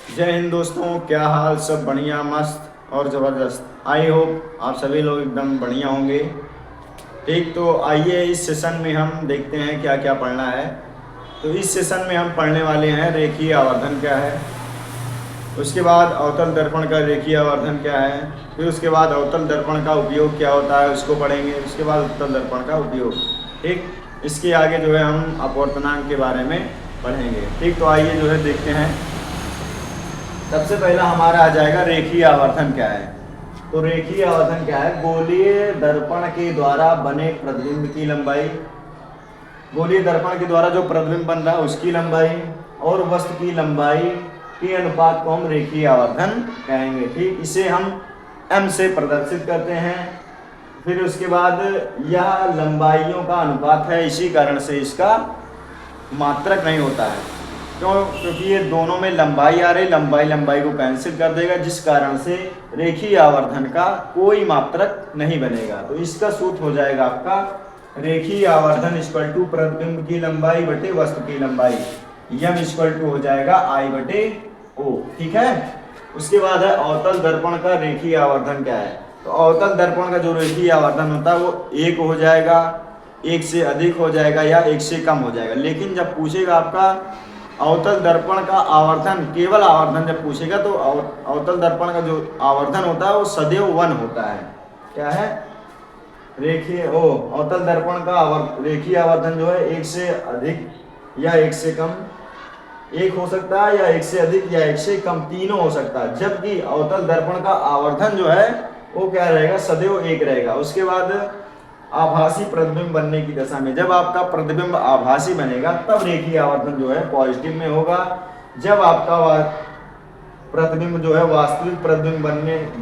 जय हिंद दोस्तों, क्या हाल? सब बढ़िया, मस्त और ज़बरदस्त। आई होप आप सभी लोग एकदम बढ़िया होंगे। ठीक, तो आइए इस सेशन में हम देखते हैं क्या क्या पढ़ना है। तो इस सेशन में हम पढ़ने वाले हैं रेखीय आवर्धन क्या है, उसके बाद अवतल दर्पण का रेखीय आवर्धन क्या है, फिर उसके बाद अवतल दर्पण का उपयोग क्या होता है उसको पढ़ेंगे, उसके बाद उत्तल दर्पण का उपयोग। ठीक, इसके आगे जो है हम अपवर्तनांक के बारे में पढ़ेंगे। ठीक, तो आइए जो है देखते हैं। सबसे पहला हमारा आ जाएगा रेखीय आवर्धन क्या है। तो रेखीय आवर्धन क्या है? गोलीय दर्पण के द्वारा बने प्रतिबिंब की लंबाई, गोलीय दर्पण के द्वारा जो प्रतिबिंब बन रहा है उसकी लंबाई और वस्तु की लंबाई के अनुपात को हम रेखीय आवर्धन कहेंगे। ठीक, इसे हम m से प्रदर्शित करते हैं। फिर उसके बाद यह लंबाइयों का अनुपात है, इसी कारण से इसका मात्रक नहीं होता है। क्योंकि ये दोनों में लंबाई आ रही, लंबाई लंबाई को कैंसिल कर देगा, जिस कारण से रेखीय आवर्धन का कोई मात्रक नहीं बनेगा। तो इसका सूत्र हो जाएगा आपका रेखीय आवर्धन इक्वल टू प्रतिबिंब की लंबाई बटे वस्तु की लंबाई, यम इक्वल टू हो जाएगा आई बटे ओ। ठीक है, उसके बाद है अवतल दर्पण का रेखीय आवर्धन क्या है। तो अवतल दर्पण का जो रेखीय आवर्धन होता है वो एक हो जाएगा, एक से अधिक हो जाएगा या एक से कम हो जाएगा। लेकिन जब पूछेगा आपका अवतल दर्पण का आवर्धन, केवल आवर्धन जब पूछेगा तो अवतल दर्पण का जो आवर्धन होता है वो सदैव 1 होता है। क्या है? रेखीय अवतल दर्पण का रेखीय आवर्धन जो है एक से अधिक या एक से कम, एक हो सकता है या एक से अधिक या एक से कम, तीनों हो सकता है। जबकि अवतल दर्पण का आवर्धन जो है वो क्या रहेगा? सदैव एक रहेगा। उसके बाद आभासी प्रतिबिंब बनने की दशा में, जब आपका प्रतिबिंब आभासी बनेगा तब रेखीय आवर्धन जो है पॉजिटिव में होगा। जब आपका प्रतिबिंब जो है वास्तविक प्रतिबिंब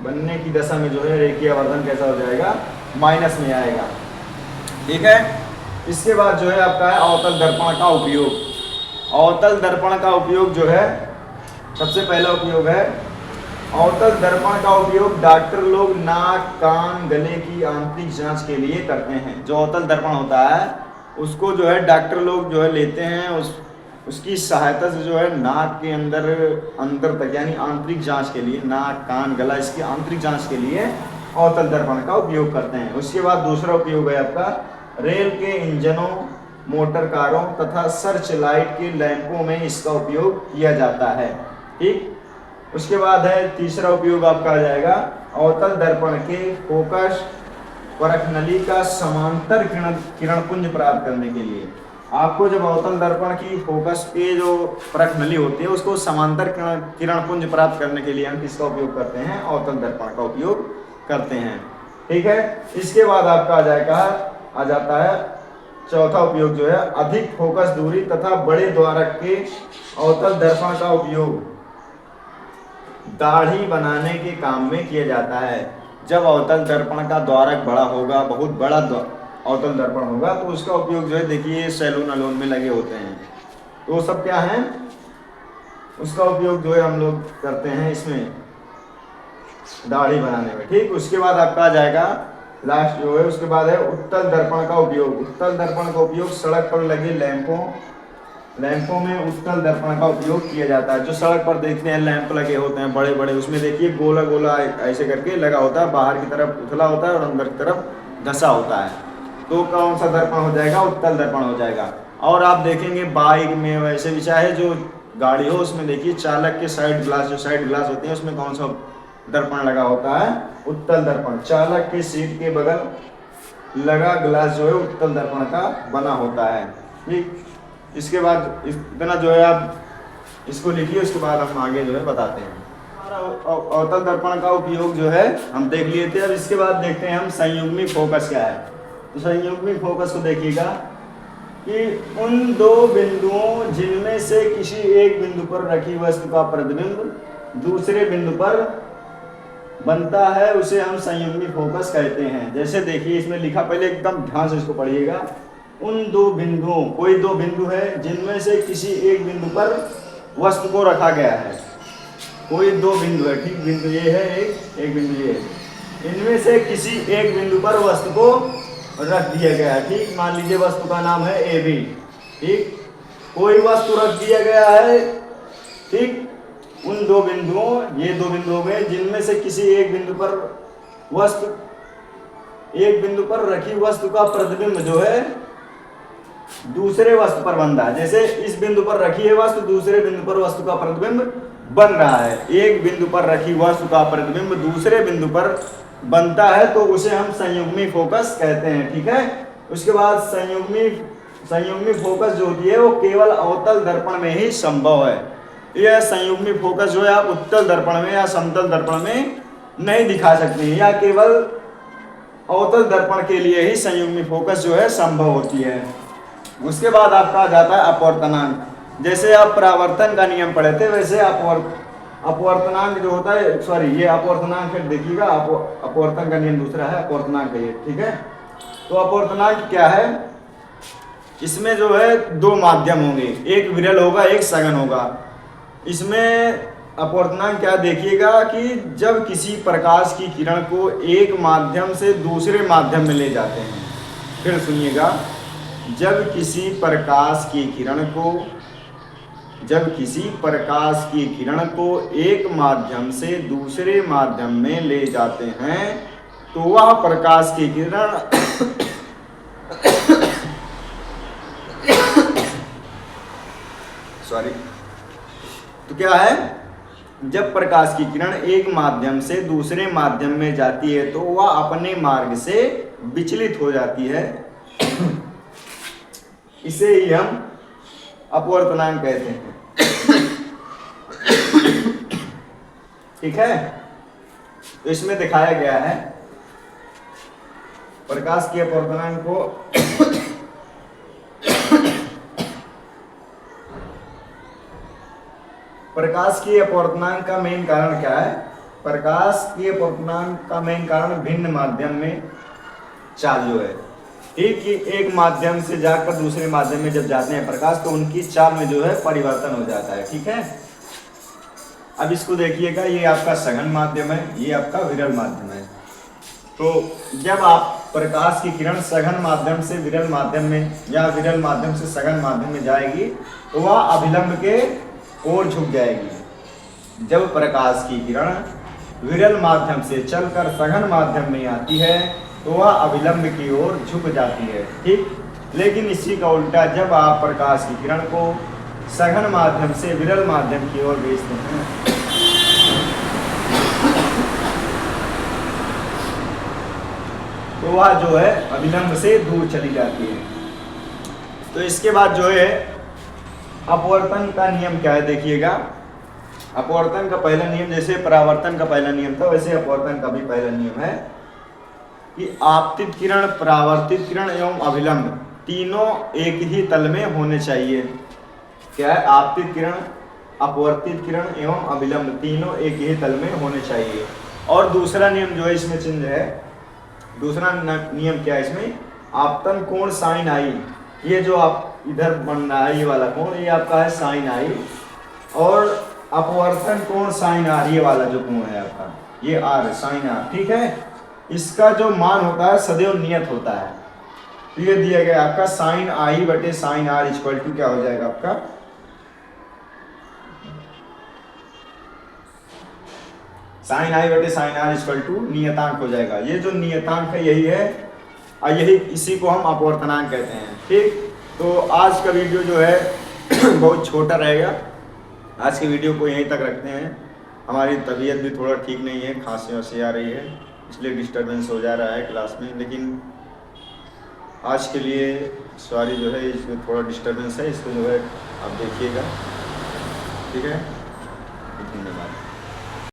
बनने की दशा में जो है रेखीय आवर्धन कैसा हो जाएगा? माइनस में आएगा। ठीक है, इसके बाद जो है आपका है अवतल दर्पण का उपयोग। अवतल दर्पण का उपयोग जो है, सबसे पहला उपयोग है अवतल दर्पण का उपयोग डॉक्टर लोग नाक, कान, गले की आंतरिक जांच के लिए करते हैं। जो अवतल दर्पण होता है उसको जो है डॉक्टर लोग जो है लेते हैं, उसकी सहायता से जो है नाक के अंदर तक यानी आंतरिक जांच के लिए, नाक, कान, गला, इसकी आंतरिक जांच के लिए अवतल दर्पण का उपयोग करते हैं। उसके बाद दूसरा उपयोग है आपका रेल के इंजनों, मोटर कारों तथा सर्च लाइट के लैंपों में इसका उपयोग किया जाता है। ठीक, उसके बाद है तीसरा उपयोग आपका आ जाएगा अवतल दर्पण के फोकस परख नली का समांतर किरण पुंज प्राप्त करने के लिए। आपको जब अवतल दर्पण की फोकस के जो परख नली होती है उसको समांतर किरण पुंज प्राप्त करने के लिए हम किसका उपयोग करते हैं? अवतल दर्पण का उपयोग करते हैं। ठीक है, इसके बाद आपका आ जाता है चौथा उपयोग जो है अधिक फोकस दूरी तथा बड़े द्वारक के अवतल दर्पण का उपयोग दाढ़ी बनाने के काम में किया जाता है। जब अवतल दर्पण का द्वारक बड़ा होगा, बहुत बड़ा अवतल दर्पण होगा, तो उसका उपयोग जो है देखिए सैलून अलोन में लगे होते हैं, तो वो सब क्या है? उसका उपयोग जो है हम लोग करते हैं इसमें दाढ़ी बनाने में। ठीक, उसके बाद आपका आ जाएगा लास्ट जो है, उसके बाद है उत्तल दर्पण का उपयोग। उत्तल दर्पण का उपयोग सड़क पर लगे लैंपों में उत्तल दर्पण का उपयोग किया जाता है। जो सड़क पर देखते हैं लैंप लगे होते हैं बड़े बड़े, उसमें देखिए गोला गोला ऐसे करके लगा होता है, बाहर की तरफ उथला होता है और अंदर की तरफ धंसा होता है। तो कौन सा दर्पण हो जाएगा? उत्तल दर्पण हो जाएगा। और आप देखेंगे बाइक में वैसे भी, चाहे जो गाड़ी हो उसमें देखिए चालक के साइड ग्लास, जो साइड ग्लास होते हैं उसमें कौन सा दर्पण लगा होता है? उत्तल दर्पण। चालक के सीट के बगल लगा ग्लास जो है उत्तल दर्पण का बना होता है। ठीक, इसके बाद इतना जो है आप इसको लिखिए, उसके बाद हम आगे जो है बताते हैं। हमारा अवतल दर्पण का उपयोग जो है हम देख लिए थे। अब इसके बाद देखते हैं हम संयुग्मी फोकस क्या है। तो संयुग्मी फोकस को देखिएगा कि उन दो बिंदुओं जिनमें से किसी एक बिंदु पर रखी वस्तु का प्रतिबिंब दूसरे बिंदु पर बनता है उसे हम संयुग्मी फोकस कहते हैं। जैसे देखिए इसमें लिखा, पहले एकदम ध्यान से इसको पढ़िएगा। उन दो बिंदुओं, कोई दो बिंदु है जिनमें से किसी एक बिंदु पर वस्तु को रखा गया है। कोई दो बिंदु है, ठीक, बिंदु ये है एक बिंदु ये है, इनमें से किसी एक बिंदु पर वस्तु को रख दिया गया है। ठीक, मान लीजिए वस्तु का नाम है ए बी। ठीक, कोई वस्तु रख दिया गया है। ठीक, उन दो बिंदुओं, ये दो बिंदु हो गए जिनमें से किसी एक बिंदु पर रखी वस्तु का प्रतिबिंब जो है दूसरे वस्तु पर बन रहा है। जैसे इस बिंदु पर रखी है वस्तु, दूसरे बिंदु पर वस्तु का प्रतिबिंब बन रहा है। एक बिंदु पर रखी वस्तु का प्रतिबिंब दूसरे बिंदु पर बनता है तो उसे हम संयुग्मी फोकस कहते हैं। ठीक है। उसके बाद संयुग्मी फोकस जो होती है वो केवल अवतल दर्पण में ही संभव है। यह संयुग्मी फोकस जो है आप उत्तल दर्पण में या समतल दर्पण में नहीं दिखा सकते हैं, या केवल अवतल दर्पण के लिए ही संयुग्मी फोकस जो है संभव होती है। उसके बाद आपका आ जाता है अपवर्तनांक। जैसे आप परावर्तन का नियम पढ़े थे वैसे अपवर्तनांक जो होता है, सॉरी ये अपवर्तनांक फिर देखिएगा, अपवर्तन का नियम दूसरा है, अपवर्तनांक है ये। ठीक है। तो अपवर्तनांक क्या है, इसमें जो है दो माध्यम होंगे, एक विरल होगा एक सघन होगा। इसमें अपवर्तनांक क्या देखिएगा कि जब किसी प्रकाश की किरण को एक माध्यम से दूसरे माध्यम में ले जाते हैं, फिर सुनिएगा, जब किसी प्रकाश की किरण को एक माध्यम से दूसरे माध्यम में ले जाते हैं तो वह प्रकाश की किरण तो क्या है, जब प्रकाश की किरण एक माध्यम से दूसरे माध्यम में जाती है तो वह अपने मार्ग से विचलित हो जाती है। इसे ही हम अपवर्तनांक कहते हैं। ठीक है। तो इसमें दिखाया गया है प्रकाश के अपवर्तनांक को प्रकाश के अपवर्तनांक का मेन कारण क्या है, प्रकाश के अपवर्तनांक का मेन कारण भिन्न माध्यम में चाल जो है, एक माध्यम से जाकर दूसरे माध्यम में जब जाते हैं प्रकाश तो उनकी चाल में जो है परिवर्तन हो जाता है। ठीक है। अब इसको देखिएगा, ये आपका सघन माध्यम है, ये आपका विरल माध्यम है। तो जब आप प्रकाश की किरण सघन माध्यम से विरल माध्यम में या विरल माध्यम से सघन माध्यम में जाएगी तो वह अभिलंब के ओर झुक जाएगी। जब प्रकाश की किरण विरल माध्यम से चलकर सघन माध्यम में आती है तो वह अभिलंब की ओर झुक जाती है। ठीक। लेकिन इसी का उल्टा, जब आप प्रकाश की किरण को सघन माध्यम से विरल माध्यम की ओर भेजते हैं तो वह जो है अभिलंब से दूर चली जाती है। तो इसके बाद जो है अपवर्तन का नियम क्या है देखिएगा। अपवर्तन का पहला नियम जैसे परावर्तन का पहला नियम था वैसे अपवर्तन का भी पहला नियम है कि आपतित किरण, परावर्तित किरण एवं अभिलंब तीनों एक ही तल में होने चाहिए। क्या है, आपतित किरण, अपवर्तित किरण एवं अभिलंब तीनों एक ही तल में होने चाहिए। और दूसरा नियम जो है इसमें चिन्ह है, दूसरा नियम क्या है इसमें, आपतन कोण साइन आई, ये जो आप इधर बन रहा है ये वाला कोण, ये आपका है साइन आई, और अपवर्तन कोण साइन आर, ये वाला जो कोण है आपका ये आर है, साइन आर। ठीक है। इसका जो मान होता है सदैव नियत होता है। तो ये दिया गया आपका साइन आई बटे साइन आर इक्वल टू क्या हो जाएगा आपका, साइन आई बटे साइन आर इक्वल टू नियतांक हो जाएगा। ये जो नियतांक है यही है और यही इसी को हम अपवर्तनांक कहते हैं। ठीक। तो आज का वीडियो जो है बहुत छोटा रहेगा। आज के वीडियो को यहीं तक रखते हैं। हमारी तबीयत भी थोड़ा ठीक नहीं है, खांसी वांसी आ रही है, इसलिए डिस्टर्बेंस हो जा रहा है क्लास में। लेकिन आज के लिए सॉरी जो है इसमें थोड़ा डिस्टर्बेंस है, इसको जो है आप देखिएगा। ठीक है। धन्यवाद।